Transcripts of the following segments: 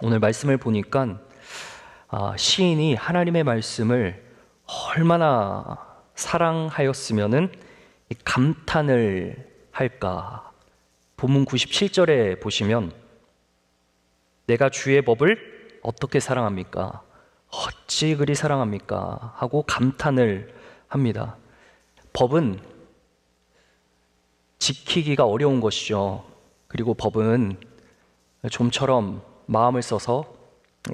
오늘 말씀을 보니까 시인이 하나님의 말씀을 얼마나 사랑하였으면은 감탄을 할까. 본문 97절에 보시면 내가 주의 법을 어떻게 사랑합니까? 어찌 그리 사랑합니까? 하고 감탄을 합니다. 법은 지키기가 어려운 것이죠. 그리고 법은 좀처럼 마음을 써서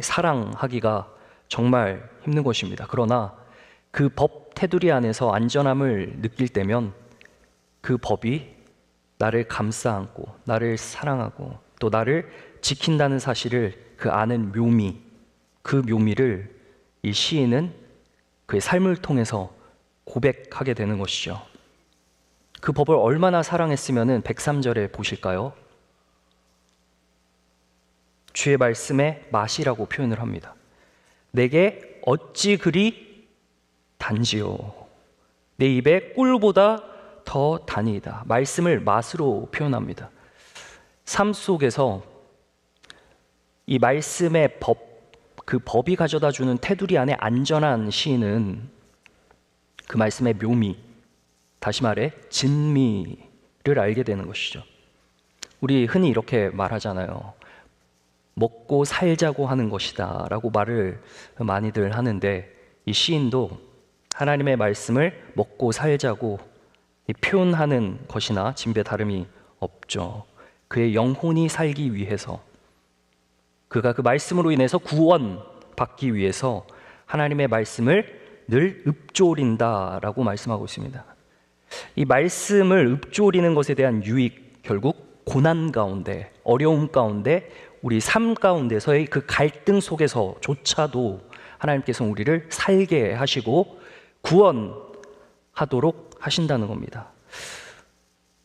사랑하기가 정말 힘든 것입니다. 그러나 그 법 테두리 안에서 안전함을 느낄 때면 그 법이 나를 감싸 안고 나를 사랑하고 또 나를 지킨다는 사실을 그 아는 묘미, 그 묘미를 이 시인은 그의 삶을 통해서 고백하게 되는 것이죠. 그 법을 얼마나 사랑했으면은 103절에 보실까요? 주의 말씀의 맛이라고 표현을 합니다. 내게 어찌 그리 단지요. 내 입에 꿀보다 더 단이다. 말씀을 맛으로 표현합니다. 삶 속에서 이 말씀의 법, 그 법이 가져다 주는 테두리 안에 안전한 시인은 그 말씀의 묘미, 다시 말해 진미를 알게 되는 것이죠. 우리 흔히 이렇게 말하잖아요. 먹고 살자고 하는 것이다 라고 말을 많이들 하는데 이 시인도 하나님의 말씀을 먹고 살자고 표현하는 것이나 진배 다름이 없죠. 그의 영혼이 살기 위해서, 그가 그 말씀으로 인해서 구원받기 위해서 하나님의 말씀을 늘 읊조린다라고 말씀하고 있습니다. 이 말씀을 읊조리는 것에 대한 유익, 결국 고난 가운데, 어려움 가운데, 우리 삶 가운데서의 그 갈등 속에서조차도 하나님께서 우리를 살게 하시고 구원하도록 하신다는 겁니다.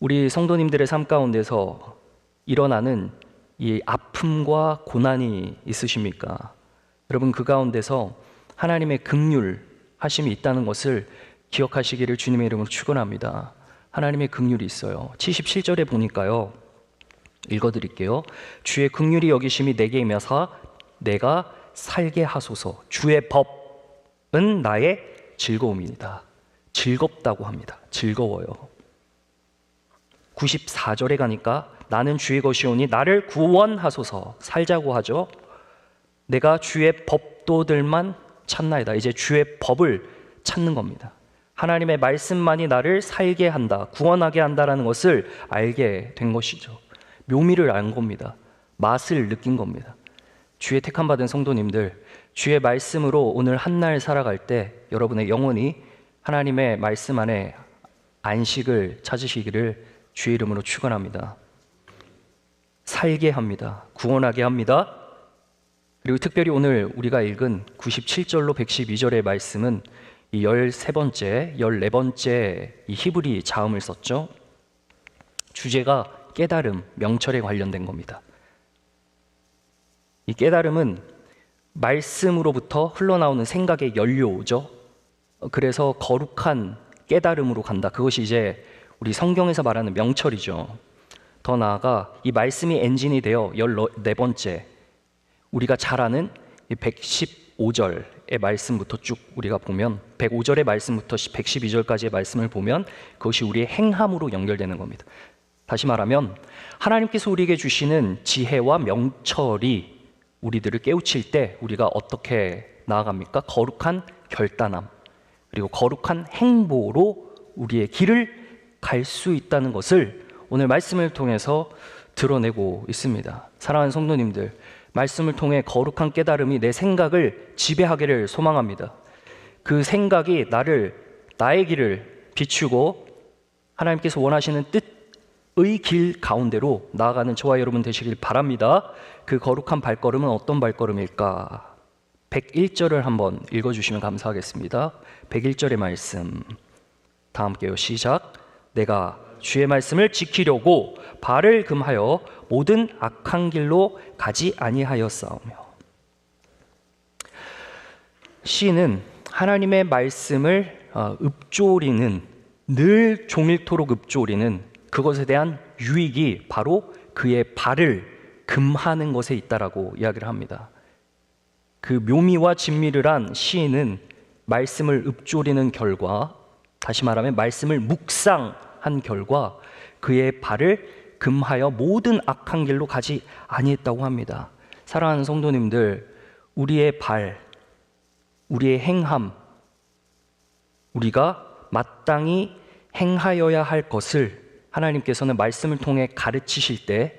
우리 성도님들의 삶 가운데서 일어나는 이 아픔과 고난이 있으십니까? 여러분, 그 가운데서 하나님의 긍휼 하심이 있다는 것을 기억하시기를 주님의 이름으로 축원합니다. 하나님의 긍휼이 있어요. 77절에 보니까요, 읽어드릴게요. 주의 긍휼이 여기심이 내게 임하사 내가 살게 하소서. 주의 법은 나의 즐거움이다. 즐겁다고 합니다. 즐거워요. 94절에 가니까 나는 주의 것이오니 나를 구원하소서. 살자고 하죠. 내가 주의 법도들만 찾나이다. 이제 주의 법을 찾는 겁니다. 하나님의 말씀만이 나를 살게 한다, 구원하게 한다라는 것을 알게 된 것이죠. 묘미를 안 겁니다. 맛을 느낀 겁니다. 주의 택함 받은 성도님들, 주의 말씀으로 오늘 한 날 살아갈 때 여러분의 영혼이 하나님의 말씀 안에 안식을 찾으시기를 주의 이름으로 축원합니다. 살게 합니다. 구원하게 합니다. 그리고 특별히 오늘 우리가 읽은 97절로 112절의 말씀은 이 13번째, 14번째 이 히브리 자음을 썼죠. 주제가 깨달음, 명철에 관련된 겁니다. 이 깨달음은 말씀으로부터 흘러나오는 생각의 연료죠. 그래서 거룩한 깨달음으로 간다. 그것이 이제 우리 성경에서 말하는 명철이죠. 더 나아가 이 말씀이 엔진이 되어 14번째, 우리가 잘 아는 115절의 말씀부터 쭉 우리가 보면, 105절의 말씀부터 112절까지의 말씀을 보면 그것이 우리의 행함으로 연결되는 겁니다. 다시 말하면 하나님께서 우리에게 주시는 지혜와 명철이 우리들을 깨우칠 때 우리가 어떻게 나아갑니까? 거룩한 결단함, 그리고 거룩한 행보로 우리의 길을 갈 수 있다는 것을 오늘 말씀을 통해서 드러내고 있습니다. 사랑하는 성도님들, 말씀을 통해 거룩한 깨달음이 내 생각을 지배하기를 소망합니다. 그 생각이 나의 길을 비추고 하나님께서 원하시는 뜻의 길 가운데로 나아가는 저와 여러분 되시길 바랍니다. 그 거룩한 발걸음은 어떤 발걸음일까? 101절을 한번 읽어주시면 감사하겠습니다. 101절의 말씀 다 함께요. 시작. 내가 주의 말씀을 지키려고 발을 금하여 모든 악한 길로 가지 아니하였사오며. 시인은 하나님의 말씀을 읊조리는, 늘 종일토록 읊조리는 그것에 대한 유익이 바로 그의 발을 금하는 것에 있다라고 이야기를 합니다. 그 묘미와 진미를 한 시인은 말씀을 읊조리는 결과, 다시 말하면 말씀을 묵상한 결과 그의 발을 금하여 모든 악한 길로 가지 아니했다고 합니다. 사랑하는 성도님들, 우리의 발, 우리의 행함, 우리가 마땅히 행하여야 할 것을 하나님께서는 말씀을 통해 가르치실 때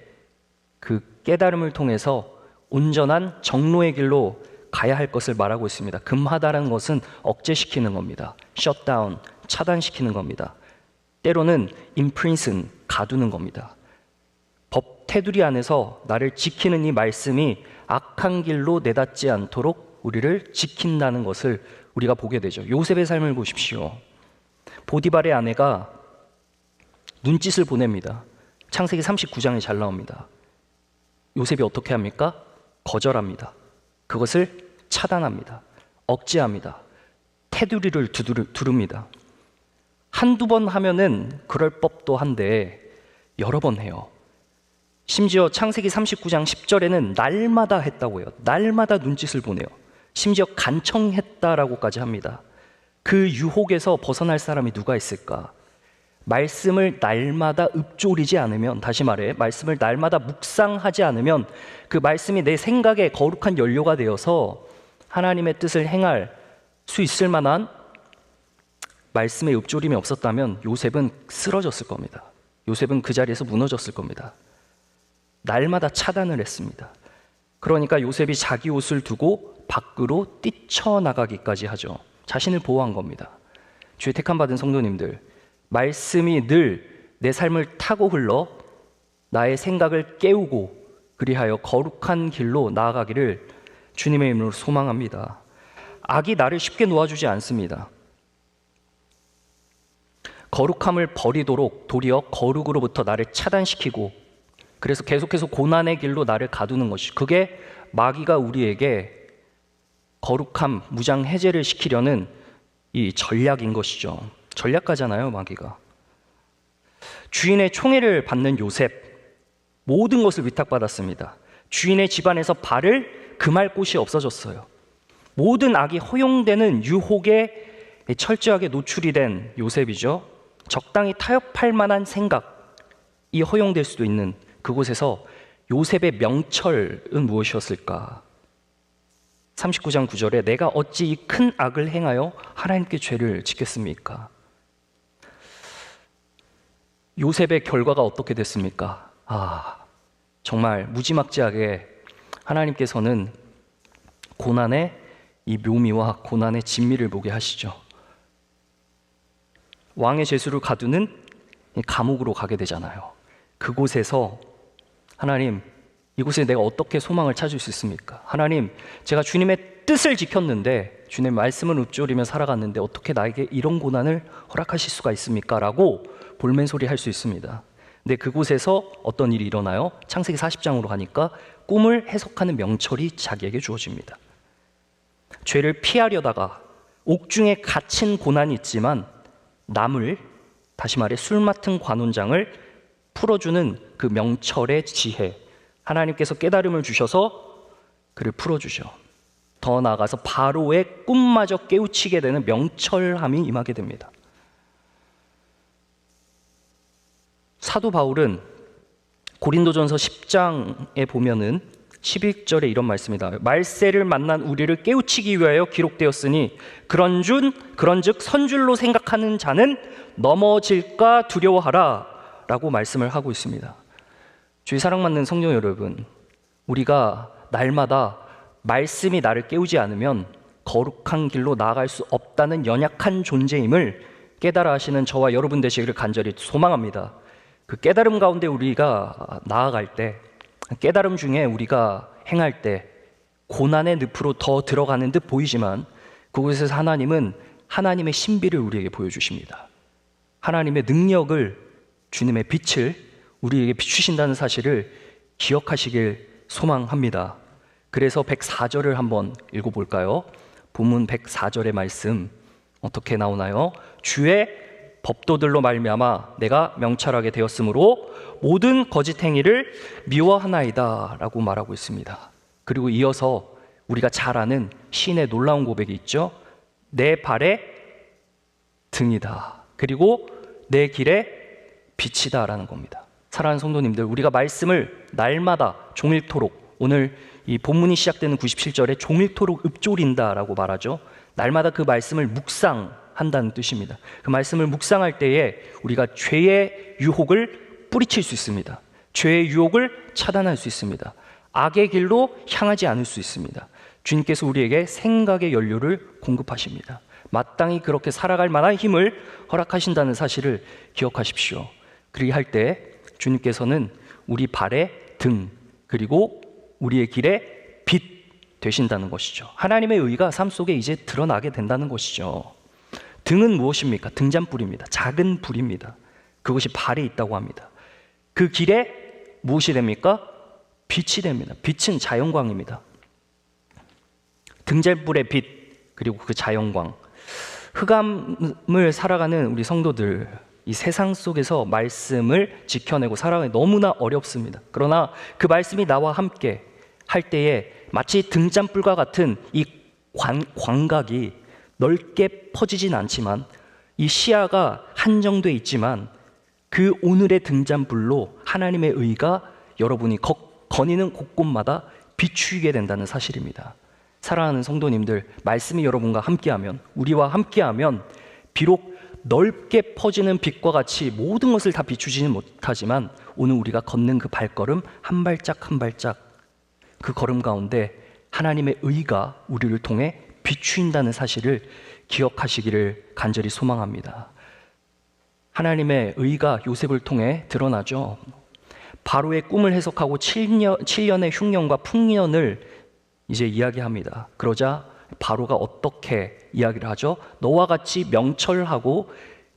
그 깨달음을 통해서 온전한 정로의 길로 가야 할 것을 말하고 있습니다. 금하다라는 것은 억제시키는 겁니다. 셧다운, 차단시키는 겁니다. 때로는 imprison, 가두는 겁니다. 법 테두리 안에서 나를 지키는 이 말씀이 악한 길로 내닫지 않도록 우리를 지킨다는 것을 우리가 보게 되죠. 요셉의 삶을 보십시오. 보디발의 아내가 눈짓을 보냅니다. 창세기 39장에 잘 나옵니다. 요셉이 어떻게 합니까? 거절합니다. 그것을 차단합니다. 억제합니다. 테두리를 두릅니다. 한두 번 하면은 그럴 법도 한데 여러 번 해요. 심지어 창세기 39장 10절에는 날마다 했다고 해요. 날마다 눈짓을 보내요. 심지어 간청했다라고까지 합니다. 그 유혹에서 벗어날 사람이 누가 있을까? 말씀을 날마다 읊조리지 않으면, 다시 말해 말씀을 날마다 묵상하지 않으면 그 말씀이 내 생각에 거룩한 연료가 되어서 하나님의 뜻을 행할 수 있을 만한 말씀의 읊조림이 없었다면 요셉은 쓰러졌을 겁니다. 요셉은 그 자리에서 무너졌을 겁니다. 날마다 차단을 했습니다. 그러니까 요셉이 자기 옷을 두고 밖으로 뛰쳐나가기까지 하죠. 자신을 보호한 겁니다. 주의 택함받은 성도님들, 말씀이 늘 내 삶을 타고 흘러 나의 생각을 깨우고 그리하여 거룩한 길로 나아가기를 주님의 이름으로 소망합니다. 악이 나를 쉽게 놓아주지 않습니다. 거룩함을 버리도록 도리어 거룩으로부터 나를 차단시키고, 그래서 계속해서 고난의 길로 나를 가두는 것이, 그게 마귀가 우리에게 거룩함, 무장 해제를 시키려는 이 전략인 것이죠. 전략가잖아요, 마귀가. 주인의 총애를 받는 요셉, 모든 것을 위탁받았습니다. 주인의 집안에서 발을 금할 곳이 없어졌어요. 모든 악이 허용되는 유혹에 철저하게 노출이 된 요셉이죠. 적당히 타협할 만한 생각이 허용될 수도 있는 그곳에서 요셉의 명철은 무엇이었을까? 39장 9절에 내가 어찌 이 큰 악을 행하여 하나님께 죄를 짓겠습니까? 요셉의 결과가 어떻게 됐습니까? 정말 무지막지하게 하나님께서는 고난의 이 묘미와 고난의 진미를 보게 하시죠. 왕의 죄수를 가두는 감옥으로 가게 되잖아요. 그곳에서 하나님, 이곳에 내가 어떻게 소망을 찾을 수 있습니까? 하나님, 제가 주님의 뜻을 지켰는데, 주님의 말씀을 읊조리며 살아갔는데 어떻게 나에게 이런 고난을 허락하실 수가 있습니까? 라고 볼멘소리 할 수 있습니다. 근데 그곳에서 어떤 일이 일어나요? 창세기 40장으로 가니까 꿈을 해석하는 명철이 자기에게 주어집니다. 죄를 피하려다가 옥중에 갇힌 고난이 있지만 남을, 다시 말해 술 맡은 관원장을 풀어주는 그 명철의 지혜, 하나님께서 깨달음을 주셔서 그를 풀어주죠. 더 나아가서 바로의 꿈마저 깨우치게 되는 명철함이 임하게 됩니다. 사도 바울은 고린도전서 10장에 보면은 11절에 이런 말씀이 나와요. 말세를 만난 우리를 깨우치기 위하여 기록되었으니 그런즉 선줄로 생각하는 자는 넘어질까 두려워하라 라고 말씀을 하고 있습니다. 주의 사랑받는 성도 여러분, 우리가 날마다 말씀이 나를 깨우지 않으면 거룩한 길로 나아갈 수 없다는 연약한 존재임을 깨달아 하시는 저와 여러분 되시기를 간절히 소망합니다. 그 깨달음 가운데 우리가 나아갈 때, 깨달음 중에 우리가 행할 때 고난의 늪으로 더 들어가는 듯 보이지만 그곳에서 하나님은 하나님의 신비를 우리에게 보여주십니다. 하나님의 능력을, 주님의 빛을 우리에게 비추신다는 사실을 기억하시길 소망합니다. 그래서 104절을 한번 읽어볼까요? 본문 104절의 말씀 어떻게 나오나요? 주의 법도들로 말미암아 내가 명철하게 되었으므로 모든 거짓 행위를 미워하나이다 라고 말하고 있습니다. 그리고 이어서 우리가 잘 아는 시인의 놀라운 고백이 있죠. 내 발의 등이다. 그리고 내 길의 빛이다 라는 겁니다. 사랑하는 성도님들, 우리가 말씀을 날마다 종일토록, 오늘 이 본문이 시작되는 97절에 종일토록 읊조린다 라고 말하죠. 날마다 그 말씀을 묵상한다는 뜻입니다. 그 말씀을 묵상할 때에 우리가 죄의 유혹을 뿌리칠 수 있습니다. 죄의 유혹을 차단할 수 있습니다. 악의 길로 향하지 않을 수 있습니다. 주님께서 우리에게 생각의 연료를 공급하십니다. 마땅히 그렇게 살아갈 만한 힘을 허락하신다는 사실을 기억하십시오. 그리할 때 주님께서는 우리 발의 등, 그리고 우리의 길의 빛 되신다는 것이죠. 하나님의 의가 삶 속에 이제 드러나게 된다는 것이죠. 등은 무엇입니까? 등잔불입니다. 작은 불입니다. 그것이 발에 있다고 합니다. 그 길에 무엇이 됩니까? 빛이 됩니다. 빛은 자연광입니다. 등잔불의 빛, 그리고 그 자연광. 흑암을 살아가는 우리 성도들, 이 세상 속에서 말씀을 지켜내고 살아가기 너무나 어렵습니다. 그러나 그 말씀이 나와 함께 할 때에 마치 등잔불과 같은 이 광각이 넓게 퍼지진 않지만, 이 시야가 한정돼 있지만 그 오늘의 등잔불로 하나님의 의가 여러분이 거니는 곳곳마다 비추이게 된다는 사실입니다. 사랑하는 성도님들, 말씀이 여러분과 함께하면, 우리와 함께하면 비록 넓게 퍼지는 빛과 같이 모든 것을 다 비추지는 못하지만 오늘 우리가 걷는 그 발걸음 한 발짝 한 발짝, 그 걸음 가운데 하나님의 의가 우리를 통해 비추인다는 사실을 기억하시기를 간절히 소망합니다. 하나님의 의가 요셉을 통해 드러나죠. 바로의 꿈을 해석하고 7년의 흉년과 풍년을 이제 이야기합니다. 그러자 바로가 어떻게 이야기를 하죠? 너와 같이 명철하고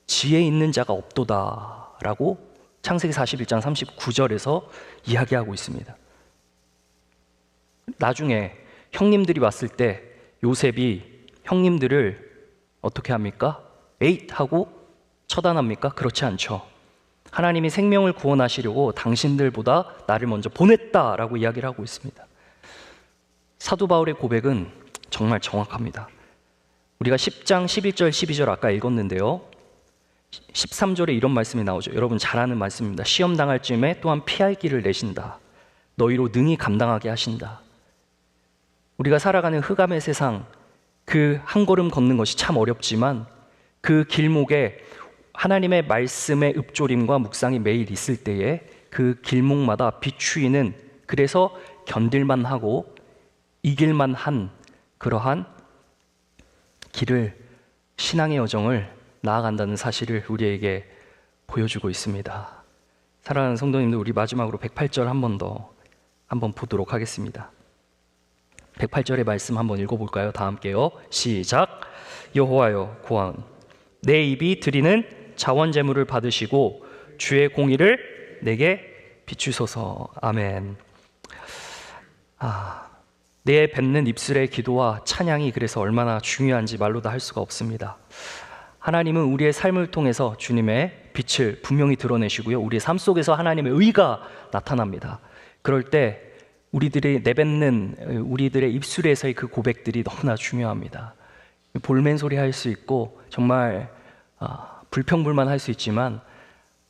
지혜 있는 자가 없도다 라고 창세기 41장 39절에서 이야기하고 있습니다. 나중에 형님들이 왔을 때 요셉이 형님들을 어떻게 합니까? 에잇 하고 처단합니까? 그렇지 않죠. 하나님이 생명을 구원하시려고 당신들보다 나를 먼저 보냈다라고 이야기를 하고 있습니다. 사도 바울의 고백은 정말 정확합니다. 우리가 10장 11절 12절 아까 읽었는데요, 13절에 이런 말씀이 나오죠. 여러분 잘 아는 말씀입니다. 시험 당할 쯤에 또한 피할 길을 내신다. 너희로 능히 감당하게 하신다. 우리가 살아가는 흑암의 세상, 그 한 걸음 걷는 것이 참 어렵지만 그 길목에 하나님의 말씀의 읊조림과 묵상이 매일 있을 때에 그 길목마다 비추이는, 그래서 견딜만 하고 이길만 한 그러한 길을, 신앙의 여정을 나아간다는 사실을 우리에게 보여주고 있습니다. 사랑하는 성도님들, 우리 마지막으로 108절 한번 보도록 하겠습니다. 108절의 말씀 한번 읽어볼까요? 다 함께요. 시작. 여호와여 구원, 내 입이 드리는 자원 제물을 받으시고 주의 공의를 내게 비추소서. 아멘. 내 뱉는 입술의 기도와 찬양이 그래서 얼마나 중요한지 말로 다 할 수가 없습니다. 하나님은 우리의 삶을 통해서 주님의 빛을 분명히 드러내시고요, 우리의 삶 속에서 하나님의 의가 나타납니다. 그럴 때 우리들이 내뱉는 우리들의 입술에서의 그 고백들이 너무나 중요합니다. 볼멘소리 할 수 있고 정말 불평불만 할 수 있지만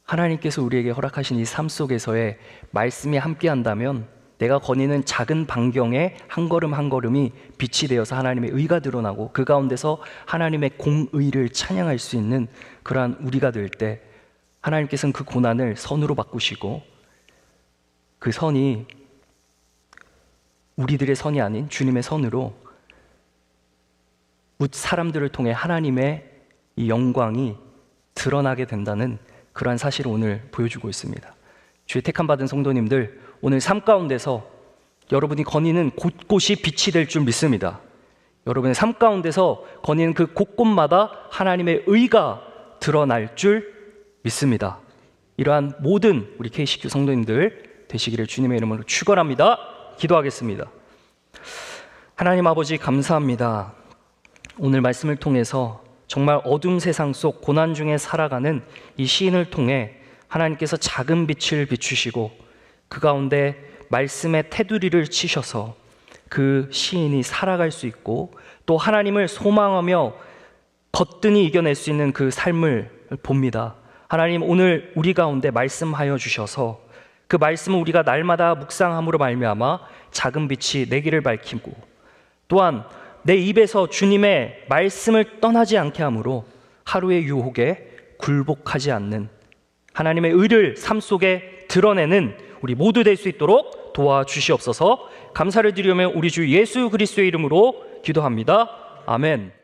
하나님께서 우리에게 허락하신 이 삶 속에서의 말씀이 함께한다면 내가 거니는 작은 반경의 한 걸음 한 걸음이 빛이 되어서 하나님의 의가 드러나고 그 가운데서 하나님의 공의를 찬양할 수 있는 그러한 우리가 될 때 하나님께서는 그 고난을 선으로 바꾸시고 그 선이 우리들의 선이 아닌 주님의 선으로 사람들을 통해 하나님의 이 영광이 드러나게 된다는 그러한 사실을 오늘 보여주고 있습니다. 주의 택함 받은 성도님들, 오늘 삶 가운데서 여러분이 거니는 곳곳이 빛이 될 줄 믿습니다. 여러분의 삶 가운데서 거니는 그 곳곳마다 하나님의 의가 드러날 줄 믿습니다. 이러한 모든 우리 KCQ 성도님들 되시기를 주님의 이름으로 축원합니다. 기도하겠습니다. 하나님 아버지 감사합니다. 오늘 말씀을 통해서 정말 어둠 세상 속 고난 중에 살아가는 이 시인을 통해 하나님께서 작은 빛을 비추시고 그 가운데 말씀의 테두리를 치셔서 그 시인이 살아갈 수 있고 또 하나님을 소망하며 거뜬히 이겨낼 수 있는 그 삶을 봅니다. 하나님, 오늘 우리 가운데 말씀하여 주셔서 그 말씀을 우리가 날마다 묵상함으로 말미암아 작은 빛이 내 길을 밝히고 또한 내 입에서 주님의 말씀을 떠나지 않게 함으로 하루의 유혹에 굴복하지 않는 하나님의 의를 삶 속에 드러내는 우리 모두 될 수 있도록 도와주시옵소서. 감사를 드리며 우리 주 예수 그리스도의 이름으로 기도합니다. 아멘.